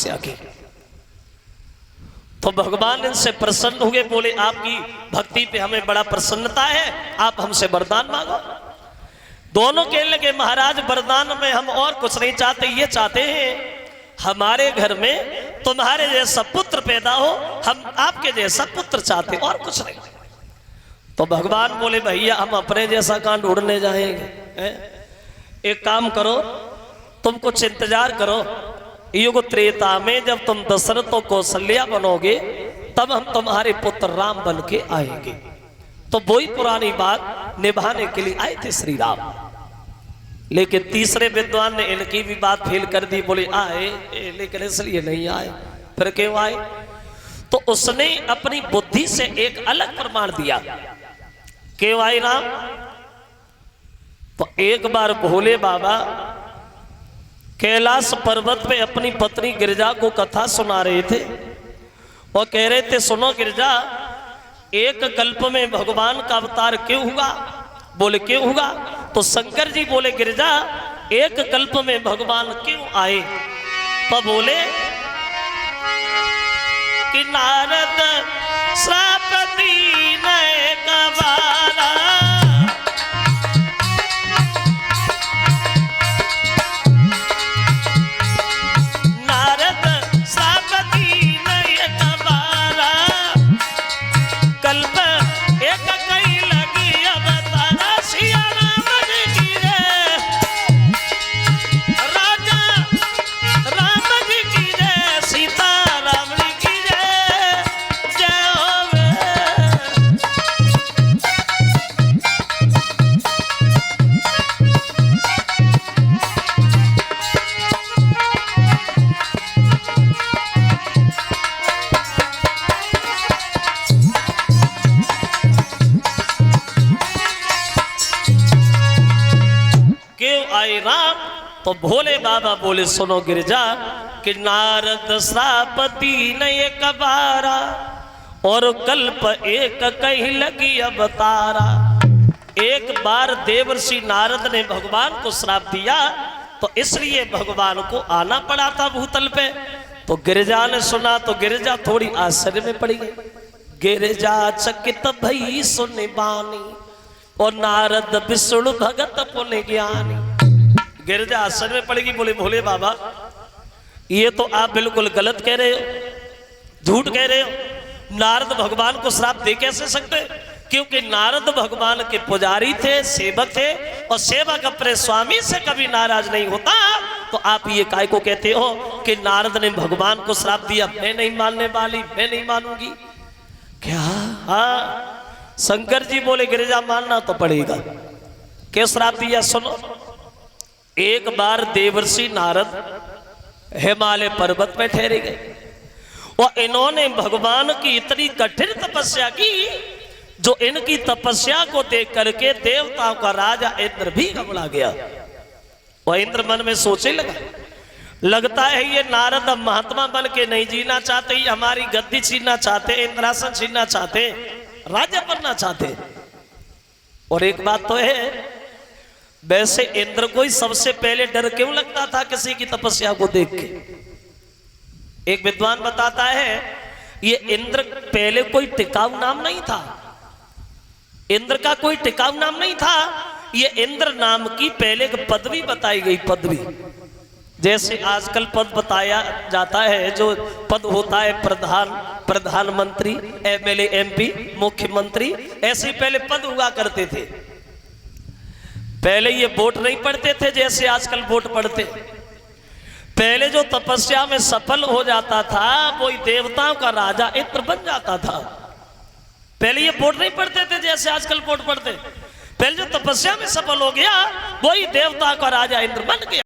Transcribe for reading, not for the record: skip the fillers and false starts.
तपस्या की। तो भगवान इनसे प्रसन्न हुए, बोले आपकी भक्ति पे हमें बड़ा प्रसन्नता है, आप हमसे वरदान मांगो। दोनों कहने लगे महाराज वरदान में हम और कुछ नहीं चाहते, ये चाहते हैं हमारे घर में तुम्हारे जैसा पुत्र पैदा हो, हम आपके जैसा पुत्र चाहते, और कुछ नहीं। तो भगवान बोले भैया हम अपने जैसा कहां ढूंढने जाएंगे, एक काम करो तुम कुछ इंतजार करो, युग त्रेता में जब तुम दशरथ और कौशल्या बनोगे तब हम तुम्हारे पुत्र राम बन के आएंगे। तो वही पुरानी बात निभाने के लिए आए थे श्री राम। लेकिन तीसरे विद्वान ने इनकी भी बात फेल कर दी, बोले आए लेकिन इसलिए नहीं आए। फिर क्यों आए? तो उसने अपनी बुद्धि से एक अलग प्रमाण दिया। क्यों आए राम? तो एक बार भोले बाबा कैलाश पर्वत पे अपनी पत्नी गिरिजा को कथा सुना रहे थे और कह रहे थे सुनो गिरिजा, एक कल्प में भगवान का अवतार क्यों हुआ? बोले क्यों हुआ? तो शंकर जी बोले गिरिजा एक कल्प में भगवान क्यों आए? तो बोले कि नारद श्राप दीने कबारा, नारद श्राप दीने कबारा, कल्प एक कई लगी अवतारा, सिया राम जी की जय, राजा राम जी की जय, सीता राम जी की जय, जय होवे। क्यों आए राम? तो भोले बाबा बोले सुनो गिरिजा कि नारद श्राप दीन एक बारा और कल्प एक कहीं लगी अवतारा। एक बार देवर्षि नारद ने भगवान को श्राप दिया तो इसलिए भगवान को आना पड़ा था भूतल पे। तो गिरिजा ने सुना तो गिरिजा थोड़ी आश्चर्य में पड़ी गई। गिरिजा चकित भई सुनि बानी और नारद विष्णु भगत पुण्य ज्ञानी। गिरिजा आश्चर्य में पड़ेगी, बोले भोले बाबा ये तो आप बिल्कुल गलत कह रहे हो, झूठ कह रहे हो। नारद भगवान को श्राप दे कैसे सकते? क्योंकि नारद भगवान के पुजारी थे, सेवक थे, और सेवक अपने स्वामी से कभी नाराज नहीं होता। तो आप ये काय को कहते हो कि नारद ने भगवान को श्राप दिया? मैं नहीं मानने वाली, मैं नहीं मानूंगी। क्या? हाँ, शंकर जी बोले गिरिजा मानना तो पड़ेगा। क्या श्राप दिया? सुनो। एक बार देवर्षि नारद हिमालय पर्वत में ठहरे गए और इन्होंने भगवान की इतनी कठिन तपस्या की जो इनकी तपस्या को देख करके देवताओं का राजा इंद्र भी घबरा गया। और इंद्र मन में सोचे लगा, लगता है ये नारद अब महात्मा बन के नहीं जीना चाहते, ये हमारी गद्दी छीनना चाहते, इंद्रासन छीनना चाहते, राजा बनना चाहते। और एक बात तो है, वैसे इंद्र को ही सबसे पहले डर क्यों लगता था किसी की तपस्या को देख के? एक विद्वान बताता है ये इंद्र पहले कोई टिकाऊ नाम नहीं था, इंद्र का कोई टिकाऊ नाम नहीं था। ये इंद्र नाम की पहले एक पदवी बताई गई, पदवी। जैसे आजकल पद बताया जाता है, जो पद होता है प्रधानमंत्री, एमएलए, एमपी, मुख्यमंत्री, ऐसे पहले पद हुआ करते थे। पहले ये वोट नहीं पढ़ते थे जैसे आजकल वोट पढ़ते। पहले जो तपस्या में सफल हो जाता था वही देवताओं का राजा इंद्र बन जाता था। पहले ये वोट नहीं पढ़ते थे जैसे आजकल वोट पढ़ते। पहले जो तपस्या में सफल हो गया वही देवता का राजा इंद्र बन गया।